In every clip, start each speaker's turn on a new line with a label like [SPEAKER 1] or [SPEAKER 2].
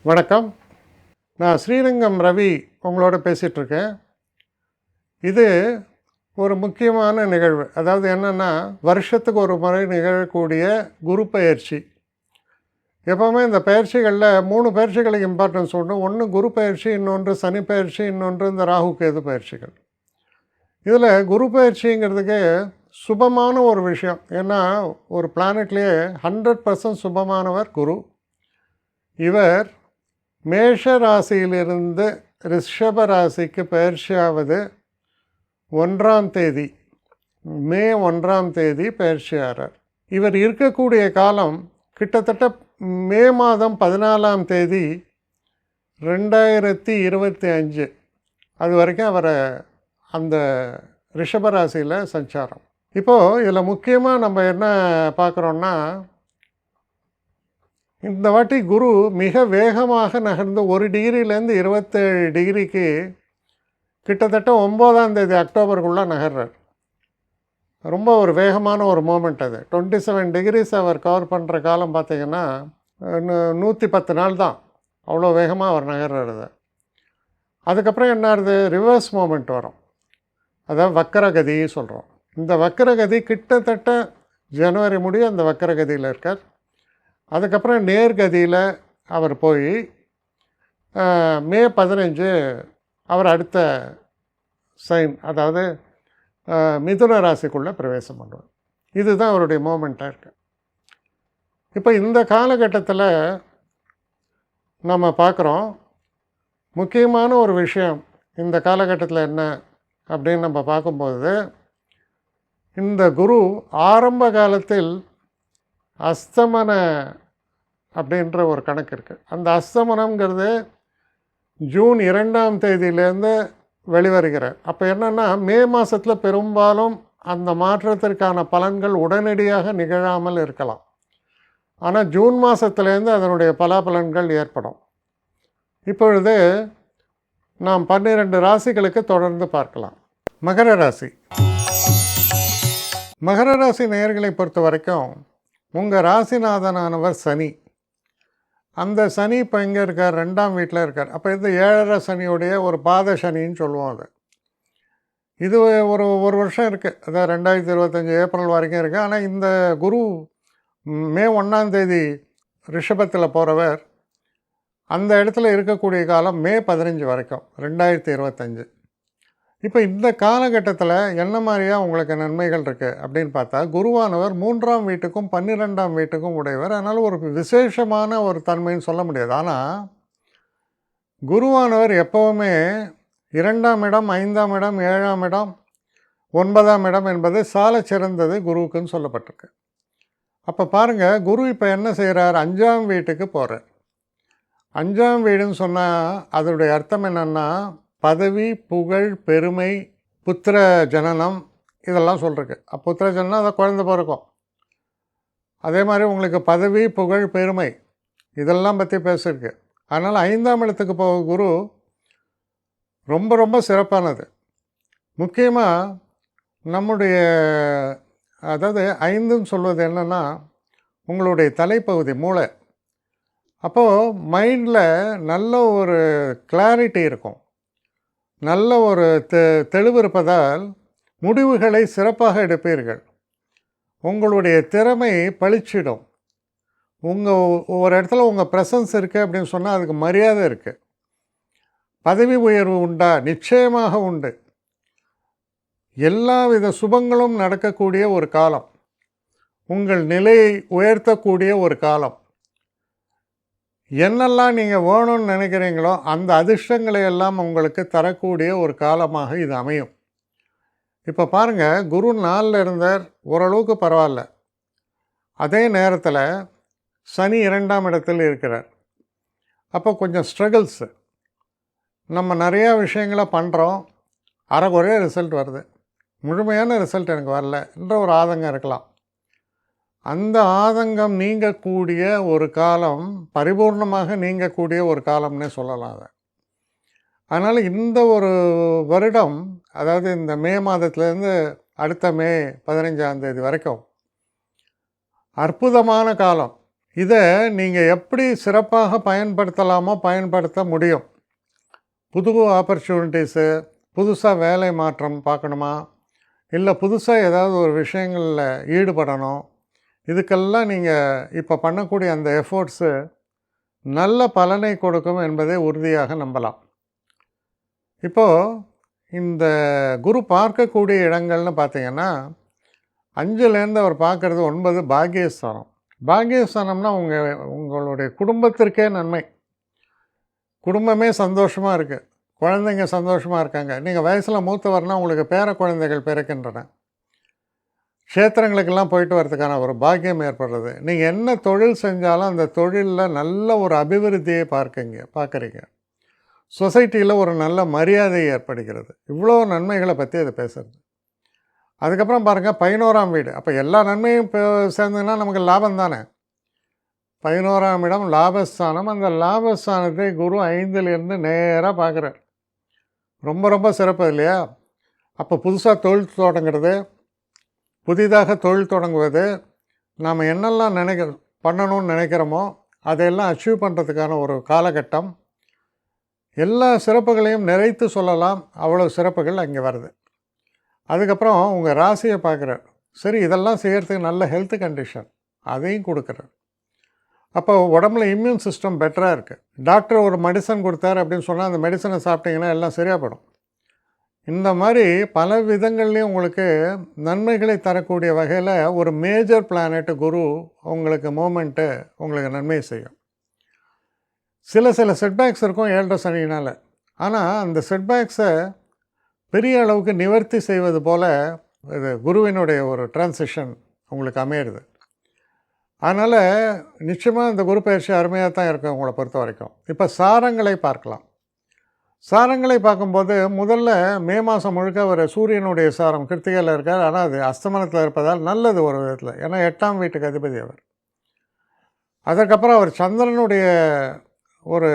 [SPEAKER 1] வணக்கம். நான் ஸ்ரீரங்கம் ரவி உங்களோட பேசிகிட்ருக்கேன். இது ஒரு முக்கியமான நிகழ்வு. அதாவது என்னென்னா, வருஷத்துக்கு ஒரு முறை நிகழக்கூடிய குரு பெயர்ச்சி. எப்போவுமே இந்த பயிற்சிகளில் 3 பயிற்சிகளுக்கு இம்பார்ட்டன்ஸ் உண்டு. ஒன்று குரு பயிற்சி, இன்னொன்று சனி பயிற்சி, இன்னொன்று இந்த ராகு கேது பயிற்சிகள். இதில் குரு பயிற்சிங்கிறதுக்கு சுபமான ஒரு விஷயம். ஏன்னா ஒரு பிளானட்லேயே 100% சுபமானவர் குரு. இவர் மேஷ ராசியிலிருந்து ரிஷப ராசிக்கு பயிற்சியாவது 1ஆம் தேதி, மே 1ஆம் தேதி பயிற்சியாகிறார். இவர் இருக்கக்கூடிய காலம் கிட்டத்தட்ட மே மாதம் 14ஆம் தேதி 2025 அது வரைக்கும் அவரை அந்த ரிஷபராசியில் சஞ்சாரம். இப்போது இதில் முக்கியமாக நம்ம என்ன பார்க்குறோன்னா, இந்த வாட்டி குரு மிக வேகமாக நகர்ந்து 1 டிகிரிலேருந்து 27 டிகிரிக்கு கிட்டத்தட்ட 9ஆம் தேதி அக்டோபருக்குள்ளே நகர்றார். ரொம்ப ஒரு வேகமான ஒரு மூமெண்ட் அது. 27 டிகிரிஸ் அவர் கவர் பண்ணுற காலம் பார்த்திங்கன்னா 110 நாள் தான். அவ்வளோ வேகமாக அவர் நகர்றது. அதுக்கப்புறம் என்ன ஆகுது, ரிவர்ஸ் மூமெண்ட் வரும். அதாவது வக்கரகதி சொல்கிறோம். இந்த வக்கரகதி கிட்டத்தட்ட ஜனவரி முடிய அந்த வக்கரகதியில் இருக்கார். அதுக்கப்புறம் நேர்கதியில் அவர் போய் மே 15 அவர் அடுத்த சைன், அதாவது மிதுன ராசிக்குள்ளே பிரவேசம் பண்ணுவார். இதுதான் அவருடைய மூமெண்ட்டாக இருக்குது. இப்போ இந்த காலகட்டத்தில் நம்ம பார்க்குறோம், முக்கியமான ஒரு விஷயம் இந்த காலகட்டத்தில் என்ன அப்படின்னு நம்ம பார்க்கும்போது, இந்த குரு ஆரம்ப காலத்தில் அஸ்தமன அப்படின்ற ஒரு கணக்கு இருக்குது. அந்த அஸ்தமனம்ங்கிறது ஜூன் 2ஆம் தேதியிலேருந்து வெளிவருகிறார். அப்போ என்னென்னா, மே மாதத்தில் பெரும்பாலும் அந்த மாற்றத்திற்கான பலன்கள் உடனடியாக நிகழாமல் இருக்கலாம். ஆனால் ஜூன் மாதத்துலேருந்து அதனுடைய பலாபலன்கள் ஏற்படும். இப்பொழுது நாம் 12 ராசிகளுக்கு தொடர்ந்து பார்க்கலாம். மகர ராசி. மகர ராசி நேயர்களை பொறுத்த வரைக்கும் உங்கள் ராசிநாதனானவர் சனி. அந்த சனி இப்போ எங்கே இருக்கார், 2ஆம் வீட்டில் இருக்கார். அப்போ இது 7.5 சனியுடைய ஒரு பாத சனின்னு சொல்லுவோம். அது இது ஒரு வருஷம் இருக்குது. அதாவது 2025 ஏப்ரல் வரைக்கும் இருக்குது. ஆனால் இந்த குரு மே 1ஆம் தேதி ரிஷபத்தில் போகிறவர் அந்த இடத்துல இருக்கக்கூடிய காலம் மே 15 வரைக்கும் 2025. இப்போ இந்த காலகட்டத்தில் என்ன மாதிரியாக உங்களுக்கு நன்மைகள் இருக்குது அப்படின்னு பார்த்தா, குருவானவர் 3ஆம் வீட்டுக்கும் 12ஆம் வீட்டுக்கும் உடையவர். அதனால் ஒரு விசேஷமான ஒரு தன்மைன்னு சொல்ல முடியாது. ஆனால் குருவானவர் எப்போவுமே 2ஆம் இடம், 5ஆம் இடம், 7ஆம் இடம், 9ஆம் இடம் என்பது சால சிறந்தது குருவுக்குன்னு சொல்லப்பட்டிருக்கு. அப்போ பாருங்கள், குரு இப்போ என்ன செய்கிறார், 5ஆம் வீட்டுக்கு போகிறார். 5ஆம் வீடுன்னு சொன்னால் அதனுடைய அர்த்தம் என்னென்னா, பதவி, புகழ், பெருமை, புத்திர ஜனனம், இதெல்லாம் சொல்லிருக்கு. புத்திர ஜனனம் அதை குழந்தை பிறக்கும். அதே மாதிரி உங்களுக்கு பதவி, புகழ், பெருமை இதெல்லாம் பற்றி பேசியிருக்கு. அதனால் 5ஆம் இடத்துக்கு போக குரு ரொம்ப ரொம்ப சிறப்பானது. முக்கியமாக நம்முடைய, அதாவது 5ன்னு சொல்வது என்னென்னா உங்களுடைய தலைப்பகுதி, மூளை. அப்போது மைண்டில் நல்ல ஒரு கிளாரிட்டி இருக்கும், நல்ல ஒரு தெளிவு இருப்பதால் முடிவுகளை சிறப்பாக எடுப்பீர்கள். உங்களுடைய திறமை பளிச்சிடும். ஒரு இடத்துல உங்கள் ப்ரெசன்ஸ் இருக்குது அப்படின்னு சொன்னால் அதுக்கு மரியாதை இருக்குது. பதவி உயர்வு உண்டா, நிச்சயமாக உண்டு. எல்லா வித சுபங்களும் நடக்கக்கூடிய ஒரு காலம், உங்கள் நிலையை உயர்த்தக்கூடிய ஒரு காலம். என்னெல்லாம் நீங்கள் வேணும்னு நினைக்கிறீங்களோ அந்த அதிர்ஷ்டங்களை எல்லாம் உங்களுக்கு தரக்கூடிய ஒரு காலமாக இது அமையும். இப்போ பாருங்கள், குரு 4ல் இருந்தார், ஓரளவுக்கு பரவாயில்ல. அதே நேரத்தில் சனி 2ஆம் இடத்தில் இருக்கிறார். அப்போ கொஞ்சம் ஸ்ட்ரகிள்ஸு. நம்ம நிறையா விஷயங்களை பண்ணுறோம், அரைக்குறைய ரிசல்ட் வருது, முழுமையான ரிசல்ட் எனக்கு வரல என்ற ஒரு ஆதங்கம் இருக்கலாம். அந்த ஆதங்கம் நீங்கக்கூடிய ஒரு காலம், பரிபூர்ணமாக நீங்கக்கூடிய ஒரு காலம்னே சொல்லலாம் அதை. அதனால் இந்த ஒரு வருடம், அதாவது இந்த மே மாதத்துலேருந்து அடுத்த மே 15ஆம் தேதி வரைக்கும் அற்புதமான காலம். இதை நீங்கள் எப்படி சிறப்பாக பயன்படுத்தலாமோ பயன்படுத்த முடியும். புது ஆப்பர்ச்சுனிட்டிஸு, புதுசாக வேலை மாற்றம் பார்க்கணுமா, இல்லை புதுசாக ஏதாவது ஒரு விஷயங்களில் ஈடுபடணும், இதுக்கெல்லாம் நீங்கள் இப்போ பண்ணக்கூடிய அந்த எஃபோர்ட்ஸு நல்ல பலனை கொடுக்கும் என்பதை உறுதியாக நம்பலாம். இப்போது இந்த குரு பார்க்கக்கூடிய இடங்கள்னு பார்த்தீங்கன்னா 5லேருந்து அவர் பார்க்குறது 9 பாக்கியஸ்தானம். பாக்கியஸ்தானம்னா உங்களுடைய குடும்பத்திற்கே நன்மை. குடும்பமே சந்தோஷமாக இருக்குது, குழந்தைங்க சந்தோஷமாக இருக்காங்க. நீங்கள் வயசில் மூத்தவர்னால் உங்களுக்கு பேர குழந்தைகள் பிறக்கின்றன. க்ஷேத்திரங்களுக்கெல்லாம் போயிட்டு வரதுக்கான ஒரு பாக்கியம் ஏற்படுறது. நீங்கள் என்ன தொழில் செஞ்சாலும் அந்த தொழிலில் நல்ல ஒரு அபிவிருத்தியை பார்க்குறீங்க. சொசைட்டியில் ஒரு நல்ல மரியாதை ஏற்படுகிறது. இவ்வளோ நன்மைகளை பற்றி அது பேசுகிறது. அதுக்கப்புறம் பாருங்கள் 11ஆம் வீடு. அப்போ எல்லா நன்மையும் இப்போ சேர்ந்ததுன்னா நமக்கு லாபம் தானே. 11ஆம் இடம் லாபஸ்தானம். அந்த லாபஸ்தானத்தை குரு 5லேருந்து நேராக பார்க்குறார். ரொம்ப ரொம்ப சிறப்பு இல்லையா? அப்போ புதுசாக தொழில் தொடங்குறது, புதிதாக தொழில் தொடங்குவது, நாம் என்னெல்லாம் பண்ணணும்னு நினைக்கிறோமோ அதையெல்லாம் அச்சீவ் பண்ணுறதுக்கான ஒரு காலகட்டம். எல்லா சிறப்புகளையும் நிறைத்து சொல்லலாம், அவ்வளோ சிறப்புகள் அங்கே வருது. அதுக்கப்புறம் உங்கள் ராசியை பார்க்குறார். சரி, இதெல்லாம் செய்கிறதுக்கு நல்ல ஹெல்த் கண்டிஷன் அதையும் கொடுக்குறார். அப்போ உடம்புல இம்யூன் சிஸ்டம் பெட்டராக இருக்குது. டாக்டர் ஒரு மெடிசன் கொடுத்தாரு அப்படின்னு சொன்னால் அந்த மெடிசனை சாப்பிட்டிங்கன்னா எல்லாம் சரியாக போடும். இந்த மாதிரி பல விதங்கள்லேயும் உங்களுக்கு நன்மைகளை தரக்கூடிய வகையில் ஒரு மேஜர் பிளானட் குரு உங்களுக்கு மூமெண்ட்டு உங்களுக்கு நன்மை செய்யும். சில செட்பேக்ஸ் இருக்கும் 7.5 சனினால். ஆனால் அந்த செட்பேக்ஸை பெரிய அளவுக்கு நிவர்த்தி செய்வது போல் இது குருவினுடைய ஒரு டிரான்சிஷன் உங்களுக்கு அமையிறது. அதனால் நிச்சயமாக இந்த குரு பயிற்சி அருமையாக தான் இருக்கும் உங்களை பொறுத்த வரைக்கும். இப்போ சாரங்களை பார்க்கலாம். சாரங்களை பார்க்கும்போது முதல்ல மே மாதம் முழுக்க ஒரு சூரியனுடைய சாரம் கிருத்திகையில் இருக்கார். ஆனால் அது அஸ்தமனத்தில் இருப்பதால் நல்லது ஒரு விதத்தில். ஏன்னா 8ஆம் வீட்டுக்கு அதிபதி அவர். அதற்கப்புறம் அவர் சந்திரனுடைய ஒரு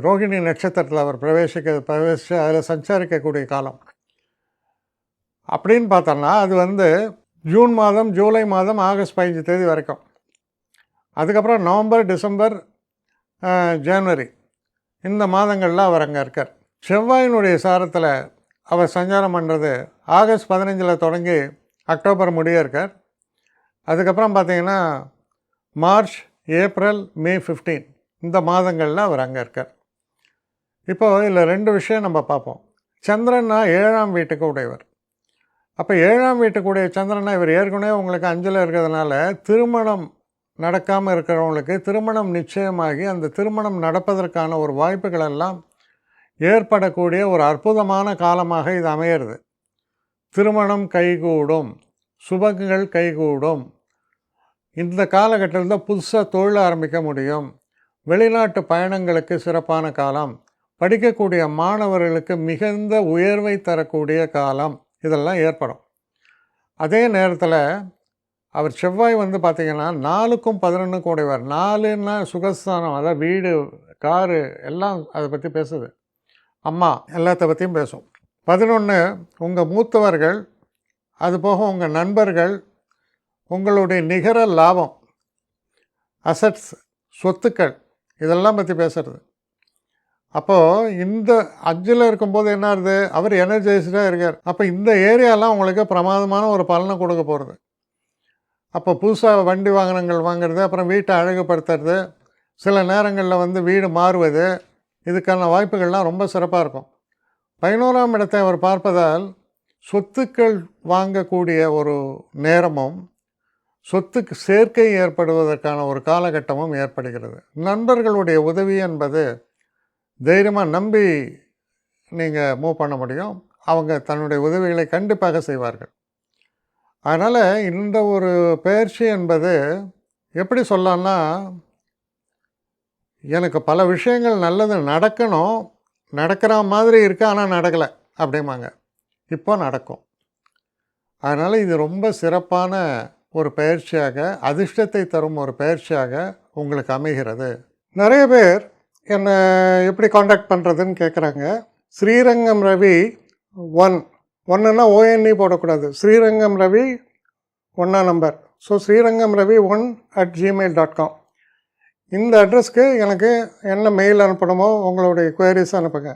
[SPEAKER 1] ரோகிணி நட்சத்திரத்தில் அவர் பிரவேசித்து அதில் சஞ்சாரிக்கக்கூடிய காலம் அப்படின்னு பார்த்தோன்னா அது ஜூன் மாதம், ஜூலை மாதம், ஆகஸ்ட் 15 தேதி வரைக்கும். அதுக்கப்புறம் நவம்பர், டிசம்பர், ஜனவரி இந்த மாதங்களில் அவர் அங்கே இருக்கார். செவ்வாயினுடைய சாரத்தில் அவர் சஞ்சாரம் பண்ணுறது ஆகஸ்ட் 15 தொடங்கி அக்டோபர் முடிய இருக்கார். அதுக்கப்புறம் பார்த்திங்கன்னா மார்ச், ஏப்ரல், மே 15 இந்த மாதங்களில் அவர் அங்கே இருக்கார். இப்போது இதில் 2 விஷயம் நம்ம பார்ப்போம். சந்திரன்னா 7ஆம் வீட்டுக்கு உடையவர். அப்போ 7ஆம் வீட்டுக்குடைய சந்திரனா இவர் ஏற்கனவே உங்களுக்கு 5ல் இருக்கிறதுனால திருமணம் நடக்காமல் இருக்கிறவங்களுக்கு திருமணம் நிச்சயமாகி அந்த திருமணம் நடப்பதற்கான ஒரு வாய்ப்புகள் எல்லாம் ஏற்படக்கூடிய ஒரு அற்புதமான காலமாக இது அமையிறது. திருமணம் கைகூடும், சுபங்கள் கைகூடும். இந்த காலகட்டத்தில் புதுசாக தொழில் ஆரம்பிக்க முடியும். வெளிநாட்டு பயணங்களுக்கு சிறப்பான காலம். படிக்கக்கூடிய மாணவர்களுக்கு மிகுந்த உயர்வை தரக்கூடிய காலம் இதெல்லாம் ஏற்படும். அதே நேரத்தில் அவர் செவ்வாய் பார்த்திங்கன்னா 4க்கும் 11க்கும் உடையவர். 4ன்னா சுகஸ்தானம், அதாவது வீடு, காரு எல்லாம் அதை பற்றி பேசுது. அம்மா எல்லாத்த பற்றியும் பேசும். 11 உங்கள் மூத்தவர்கள், அதுபோக உங்கள் நண்பர்கள், உங்களுடைய நிகர லாபம், அசட்ஸ், சொத்துக்கள் இதெல்லாம் பற்றி பேசுகிறது. அப்போது இந்த 5ல் இருக்கும்போது என்ன ஆகுது, அவர் எனர்ஜைஸ்டாக இருக்கார். அப்போ இந்த ஏரியாலாம் உங்களுக்கு பிரமாதமான ஒரு பலனை கொடுக்க போகிறது. அப்போ புதுசாக வண்டி வாகனங்கள் வாங்கிறது, அப்புறம் வீட்டை அழகுபடுத்துறது, சில நேரங்களில் வீடு மாறுவது, இதுக்கான வாய்ப்புகள்லாம் ரொம்ப சிறப்பாக இருக்கும். 11ஆம் இடத்தை அவர் பார்ப்பதால் சொத்துக்கள் வாங்கக்கூடிய ஒரு நேரமும் சொத்துக்கு சேர்க்கை ஏற்படுவதற்கான ஒரு காலகட்டமும் ஏற்படுகிறது. நண்பர்களுடைய உதவி என்பது தைரியமாக நம்பி நீங்கள் மூவ் பண்ண முடியும். அவங்க தன்னுடைய உதவிகளை கண்டிப்பாக செய்வார்கள். அதனால் இந்த ஒரு பயிற்சி என்பது எப்படி சொல்லலாம்னா, எனக்கு பல விஷயங்கள் நல்லது நடக்கணும், நடக்கிற மாதிரி இருக்கு, ஆனால் நடக்கலை அப்படிம்பாங்க. இப்போ நடக்கும். அதனால் இது ரொம்ப சிறப்பான ஒரு பயிற்சியாக, அதிர்ஷ்டத்தை தரும் ஒரு பயிற்சியாக உங்களுக்கு அமைகிறது. நிறைய பேர் என்னை எப்படி காண்டாக்ட் பண்ணுறதுன்னு கேட்குறாங்க. ஸ்ரீரங்கம் ரவி 1 ஒன்றுன்னா ONE போடக்கூடாது. ஸ்ரீரங்கம் ரவி 1ஆம் நம்பர் ஸோ srirangamravi1@gmail.com இந்த அட்ரஸ்க்கு எனக்கு என்ன மெயில் அனுப்பணுமோ உங்களுடைய குவரிஸ் அனுப்புங்க.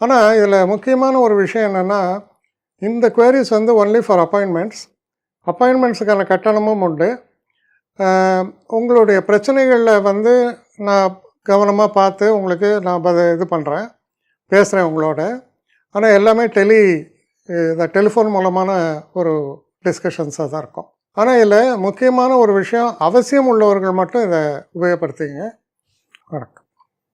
[SPEAKER 1] ஆனால் இதில் முக்கியமான ஒரு விஷயம் என்னென்னா, இந்த குவரிஸ் வந்து ஒன்லி ஃபார் அப்பாயின்மெண்ட்ஸுக்கான கட்டணமும் உண்டு. உங்களுடைய பிரச்சனைகளில் வந்து நான் கவனமாக பார்த்து உங்களுக்கு நான் இது பண்ணுறேன், பேசுகிறேன் உங்களோட. ஆனால் எல்லாமே டெலிஃபோன் மூலமான ஒரு டிஸ்கஷன்ஸாக தான் இருக்கும். ஆனால் இதில் முக்கியமான ஒரு விஷயம், அவசியம் உள்ளவர்கள் மட்டும் இதை உபயோகப்படுத்திங்க. வணக்கம்.